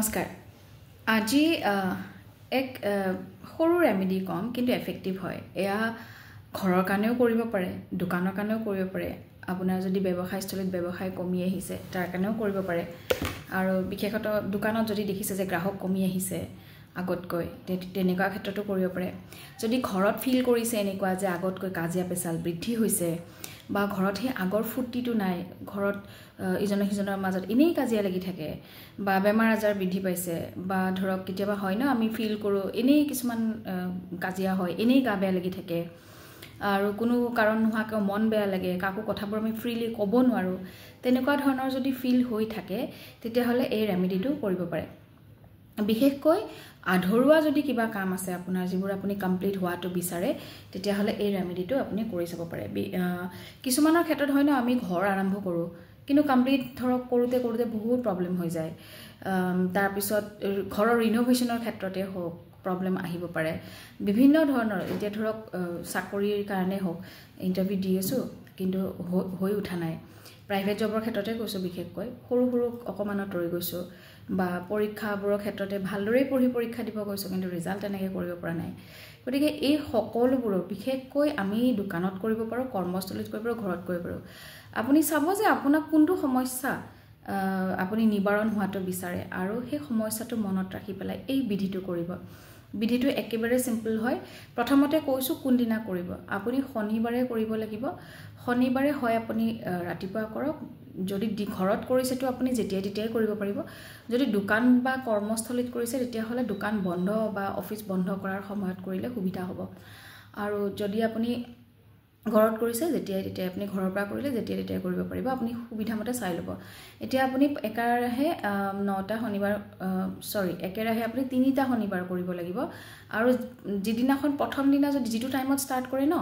নমস্কাৰ আজি এক সৰু ৰেমেডি কম কিন্তু এফেক্টিভ হয় এয়া ঘৰৰ কাৰণেও কৰিব পাৰে দোকানৰ কাৰণেও কৰিব পাৰে আপোনাৰ যদি ব্যৱসায়স্থলীত ব্যৱসায় কমি আহিছে তাৰ কাৰণেও কৰিব পাৰে আৰু বিশেষত দোকানত যদি দেখিছে যে গ্ৰাহক কমি আহিছে আগতকৈ তেনেকুৱা ক্ষেত্ৰতো কৰিব পাৰে যদি ঘৰত ফিল কৰিছে এনেকুৱা যে আগতকৈ কাজিয়া পেচাল বৃদ্ধি হৈছে বা ঘৰত হে আগৰ ফুৰ্তিটো নাই ঘৰত ইজনে সিজনৰ মাজত এনেই কাজিয়া লাগি থাকে বা বেমাৰ আজাৰ বৃদ্ধি পাইছে বা ধৰক কেতিয়াবা হয় ন আমি ফিল কৰো এনেই কিছুমান কাজিয়া হয় এনেই গা বেয়া লাগি থাকে আৰু কোনো কাৰণ নোহোৱাকৈ মন বেয়া লাগে কাকো কথাবোৰ আমি ফ্ৰীলি ক'ব নোৱাৰো তেনেকুৱা ধৰণৰ যদি ফিল হৈ থাকে তেতিয়া হলে এই ৰেমেডিটো কৰিব পাৰে বিশেষকৈ আধৰুৱা যদি কিবা কাম আছে আপোনাৰ যিবোৰ আপুনি কমপ্লিট হোৱাটো বিচাৰে তেতিয়া হলে এই ৰেমেডিটো আপুনি কৰি চাব পাৰে কিছুমানৰ ক্ষেত্ৰত হয় ন আমি ঘৰ আৰম্ভ কৰো কিন্তু কমপ্লিট ধৰক কৰোতে বহুত প্ৰবলেম হৈ যায় তাৰ পিছত ঘৰৰ ৰিনোভেশনৰ ক্ষেত্ৰতে হোক প্ৰবলেম আহিব পাৰে বিভিন্ন ধৰণৰ এতিয়া ধৰক চাকৰিৰ কাৰণে হোক ইন্টাৰভিউ দি আছো কিন্তু হৈ উঠা নাই প্ৰাইভেট জবৰ ক্ষেত্ৰতে কৈছো বিশেষকৈ সৰু অকমানত ৰৈ গৈছো বা পৰীক্ষাবোৰৰ ক্ষেত্ৰতে ভালদৰে পঢ়ি পৰীক্ষা দিব গৈছো কিন্তু ৰিজাল্ট এনেকৈ কৰিব পৰা নাই গতিকে এই সকলোবোৰ বিশেষকৈ আমি দোকানত কৰিব পাৰো কৰ্মস্থলীত কৰিব পাৰো ঘৰত কৰিব পাৰো আপুনি চাব যে আপোনাক কোনটো সমস্যা আপুনি নিবাৰণ হোৱাটো বিচাৰে আৰু সেই সমস্যাটো মনত ৰাখি পেলাই এই বিধিটো কৰিব বিধিটো একেবাৰে সিম্পল হয় প্ৰথমতে কৈছো কোন দিনা কৰিব আপুনি শনিবাৰে কৰিব লাগিব শনিবাৰে হয় আপুনি ৰাতিপুৱা কৰক যদি ঘৰত কৰিছে তো আপুনি যেতিয়াই কৰিব পাৰিব যদি দোকান বা কৰ্মস্থলীত কৰিছে তেতিয়া হলে দোকান বন্ধ বা অফিস বন্ধ কৰাৰ সময়ত কৰিলে সুবিধা হ'ব আৰু যদি আপুনি ঘৰত কৰিছে যেতিয়াই আপুনি ঘৰৰ পৰা কৰিলে যেতিয়াই কৰিব পাৰিব আপুনি সুবিধা মতে চাই ল'ব এতিয়া আপুনি একেৰাহে 9টা শনিবাৰ একেৰাহে আপুনি 3টা শনিবাৰ কৰিব লাগিব আৰু যিদিনাখন প্ৰথম দিনা যদি যিটো টাইমত ষ্টাৰ্ট কৰে ন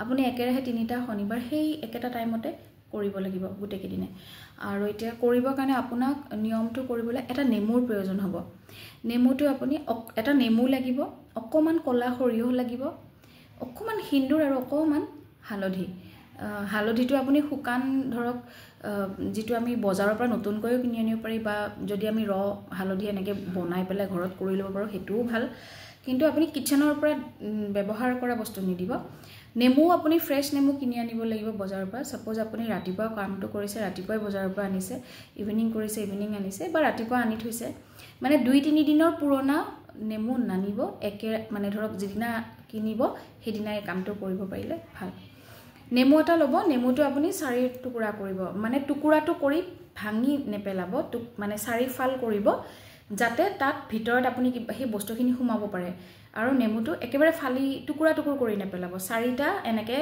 আপুনি একেৰাহে 3টা শনিবাৰ সেই একেটা টাইমতে কৰিব লাগিব গুটেকে দিনে আৰু এতিয়া কৰিবৰ কাৰণে আপোনাক নিয়মটো কৰিবলৈ এটা নেমুৰ প্ৰয়োজন হ'ব নেমুটো আপুনি এটা নেমু লাগিব অকমান কলা সৰিয়হ লাগিব অকমান হিন্দুৰ আৰু অকমান হালধিটো আপুনি শুকান ধৰক যেটো আমি বজাৰৰ পৰা নতুনকৈ কিনি আনিব পাৰি বা যদি আমি ৰ হালধি এনেকৈ বনাই পেলাই ঘৰত কৰি ল'ব পাৰো হেতুও ভাল কিন্তু আপুনি কিচেনৰ পৰা ব্যৱহাৰ কৰা বস্তু নিদিব নেমু আপুনি ফ্ৰেশ নেমু কিনি আনিব লাগিব বজাৰৰ পৰা সপোজ আপুনি ৰাতিপুৱা কামটো কৰিছে ৰাতিপুৱাই বজাৰৰ পৰা আনিছে ইভিনিং কৰিছে ইভিনিং আনিছে বা ৰাতিপুৱা আনি থৈছে মানে 2-3 দিনৰ পুৰণা নেমু নানিব একে মানে ধৰক যিদিনা কিনিব সেইদিনা এই কামটো কৰিব পাৰিলে ভাল নেমু এটা লব নেমুটো আপুনি 4 টুকুৰা কৰিব মানে টুকুৰাটো কৰি ভাঙি নেপেলাব মানে 4 ফাল কৰিব যাতে তাত ভিতৰত আপুনি সেই বস্তুখিনি সুমাব পাৰে আৰু নেমুটো একেবাৰে ফালি টুকুৰা কৰি নেপেলাব 4টা এনেকে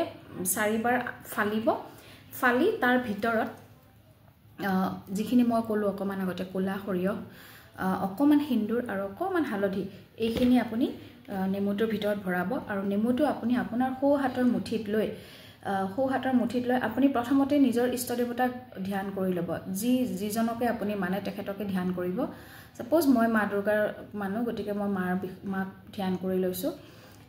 4বাৰ ফালি তাৰ ভিতৰত যিখিনি মই ক'লো অকমান আগতে কোলা সৰিয়হ অকমান হিন্দুৰ আৰু অকমান হালধি এইখিনি আপুনি নেমুটোৰ ভিতৰত ভৰাব আৰু নেমুটো আপুনি আপোনাৰ সো হাতৰ মুঠিত লৈ আপুনি প্ৰথমতে নিজৰ ইষ্ট দেৱতাক ধ্যান কৰি ল'ব যিজনকে আপুনি মানে তেখেতকে ধ্যান কৰিব সপোজ মই মা দুৰ্গাৰ মানুহ গতিকে মই মাক ধ্যান কৰি লৈছো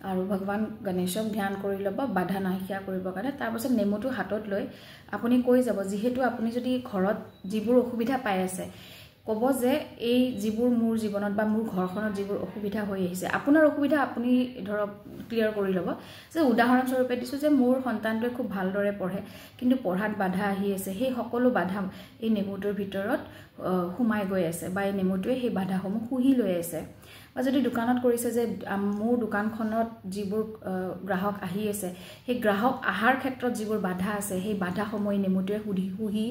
আৰু ভগৱান গণেশক ধ্যান কৰি ল'ব বাধা নাইকিয়া কৰিবৰ কাৰণে তাৰ পাছত নেমুটো হাতত লৈ আপুনি কৈ যাব যিহেতু আপুনি যদি ঘৰত যিবোৰ অসুবিধা পাই আছে কব যে এই যিবোৰ মোৰ জীৱনত বা মোৰ ঘৰখনত যিবোৰ অসুবিধা হৈ আহিছে আপোনাৰ অসুবিধা আপুনি ধৰক ক্লিয়াৰ কৰি ল'ব যে উদাহৰণ স্বৰূপে দিছো যে মোৰ সন্তানটোৱে খুব ভালদৰে পঢ়ে কিন্তু পঢ়াত বাধা আহি আছে সেই সকলো বাধা এই নেমুটোৰ ভিতৰত সোমাই গৈ আছে বা এই নেমুটোৱে সেই বাধাসমূহ খুহি লৈ আছে বা যদি দোকানত কৰিছে যে মোৰ দোকানখনত যিবোৰ গ্ৰাহক আহি আছে সেই গ্ৰাহক আহাৰ ক্ষেত্ৰত যিবোৰ বাধা আছে সেই বাধাসমূহ নেমুটোৱে খুহি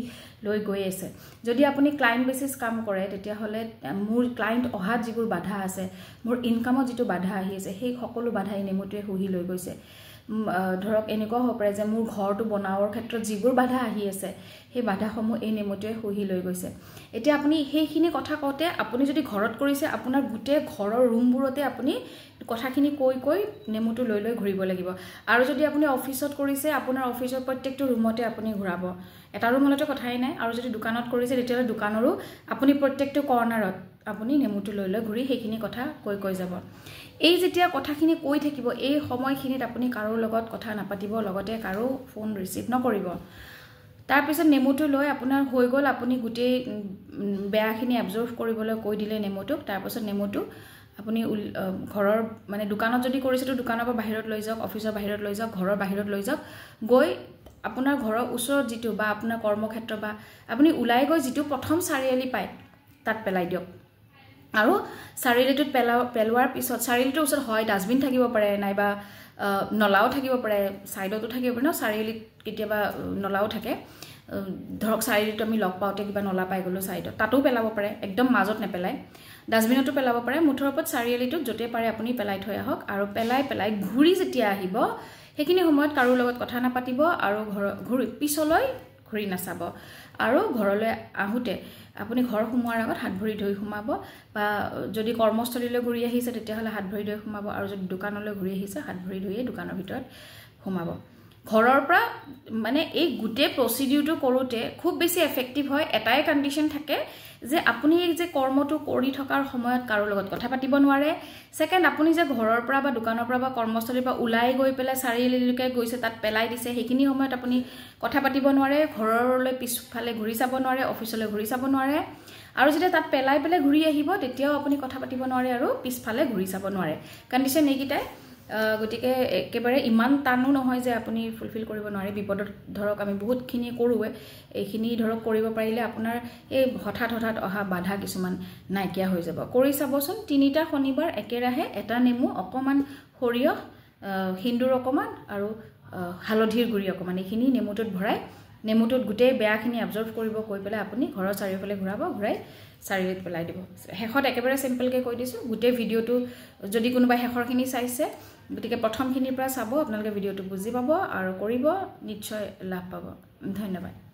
লৈ গৈ আছে যদি আপুনি ক্লায়েন্ট বেচিছ কাম কৰে তেতিয়া হলে মোৰ ক্লায়েন্ট অহাত যিবোৰ বাধা আছে মোৰ ইনকামত যিটো বাধা আহি আছে সেই সকলো বাধা নেমুটোৱে খুহি লৈ গৈছে ধৰক এনেকুৱা হ'ব পাৰে যে মোৰ ঘৰটো বনাওৱাৰ ক্ষেত্ৰত যিবোৰ বাধা আহি আছে সেই বাধাসমূহ এই নেমুটোৱে খুহি লৈ গৈছে এতিয়া আপুনি সেইখিনি কথা কওঁতে আপুনি যদি ঘৰত কৰিছে আপোনাৰ গোটেই ঘৰৰ ৰুমবোৰতে আপুনি কথাখিনি কৈ নেমুটো লৈ ঘূৰিব লাগিব আৰু যদি আপুনি অফিসত কৰিছে আপোনাৰ অফিসৰ প্ৰত্যেকটো ৰুমতে আপুনি ঘূৰাব এটা ৰুমতে কথাই নাই আৰু যদি দোকানত কৰিছে তেতিয়া দোকানৰো আপুনি প্ৰত্যেকটো কৰ্নাৰত আপুনি নেমুটো লৈ ঘূৰি সেইখিনি কথা কৈ যাব এই যেতিয়া কথাখিনি কৈ থাকিব এই সময়খিনিত আপুনি কাৰো লগত কথা নাপাতিব লগতে কাৰো ফোন ৰিসিভ নকৰিব তাৰপিছত নেমুটো লৈ আপোনাৰ হৈ গ'ল আপুনি গোটেই বেয়াখিনি এবজৰ্ভ কৰিবলৈ কৈ দিলে নেমুটোক তাৰপিছত নেমুটো আপুনি ঘৰৰ মানে দোকানত যদি কৰিছেতো দোকানৰ পৰা বাহিৰত লৈ যাওক অফিচৰ বাহিৰত লৈ যাওক ঘৰৰ বাহিৰত লৈ যাওক গৈ আপোনাৰ ঘৰৰ ওচৰত যিটো বা আপোনাৰ কৰ্মক্ষেত্ৰ বা আপুনি ওলাই গৈ যিটো প্ৰথম চাৰিআলি পায় তাত পেলাই দিয়ক আৰু চাৰিআলিটোত পেলোৱাৰ পিছত চাৰিআলিটোৰ ওচৰত হয় ডাষ্টবিন থাকিব পাৰে নাইবা নলাও থাকিব পাৰে সাইডতো থাকিব পাৰে ন চাৰিআলিত কেতিয়াবা নলাও থাকে ধৰক চাৰিআলিটো আমি লগ পাওঁতে কিবা নলা পাই গ'লো সাইডত তাতো পেলাব পাৰে একদম মাজত নেপেলাই ডাষ্টবিনতো পেলাব পাৰে মুঠৰ ওপৰত চাৰিআলিটোত য'তে পাৰে আপুনি পেলাই থৈ আহক আৰু পেলাই ঘূৰি যেতিয়া আহিব সেইখিনি সময়ত কাৰো লগত কথা নাপাতিব আৰু ঘূৰি পিছলৈ ঘূৰি নাচাব আৰু ঘৰলৈ আহোঁতে আপুনি ঘৰ সোমোৱাৰ আগত হাত ভৰি ধুই সোমাব বা যদি কৰ্মস্থলীলৈ ঘূৰি আহিছে তেতিয়াহ'লে হাত ভৰি ধুই সোমাব আৰু যদি দোকানলৈ ঘূৰি আহিছে হাত ভৰি ধুইয়ে দোকানৰ ভিতৰত সোমাব ঘৰৰ পৰা মানে এই গোটেই প্ৰচিডিউৰটো কৰোঁতে খুব বেছি এফেক্টিভ হয় এটাই কণ্ডিশ্যন থাকে যে আপুনি যে কৰ্মটো কৰি থকাৰ সময়ত কাৰো লগত কথা পাতিব নোৱাৰে সেকেন্ড আপুনি যে ঘৰৰ পৰা বা দোকানৰ পৰা বা কৰ্মস্থলীৰ পৰা ওলাই গৈ পেলাই চাৰিআলিলৈকে গৈছে তাত পেলাই দিছে সেইখিনি সময়ত আপুনি কথা পাতিব নোৱাৰে ঘৰলৈ পিছফালে ঘূৰি চাব নোৱাৰে অফিচলৈ ঘূৰি চাব নোৱাৰে আৰু যেতিয়া তাত পেলাই ঘূৰি আহিব তেতিয়াও আপুনি কথা পাতিব নোৱাৰে আৰু পিছফালে ঘূৰি চাব নোৱাৰে কণ্ডিশ্যন এইকেইটাই গতিকে একেবাৰে ইমান টানো নহয় যে আপুনি ফুলফিল কৰিব নোৱাৰে বিপদত ধৰক আমি বহুতখিনি কৰোৱে এইখিনি ধৰক কৰিব পাৰিলে আপোনাৰ এই হঠাৎ অহা বাধা কিছুমান নাইকিয়া হৈ যাব কৰি চাবচোন 3টা শনিবাৰ একেৰাহে এটা নেমু অকমান সৰিয়হ হিন্দুৰ অকমান আৰু হালধিৰ গুৰি অকমান এইখিনি নেমুটোত ভৰাই নেমুটোত গোটেই বেয়াখিনি এবজৰ্ভ কৰিব কৈ পেলাই আপুনি ঘৰৰ চাৰিওফালে ঘূৰাই চাৰিআলিত পেলাই দিব শেষত একেবাৰে সিম্পলকৈ কৈ দিছোঁ গোটেই ভিডিঅ'টো যদি কোনোবা শেষৰখিনি চাইছে গতিকে প্ৰথমখিনিৰ পৰা চাব আপোনালোকে ভিডিঅ'টো বুজি পাব আৰু কৰিব নিশ্চয় লাভ পাব ধন্যবাদ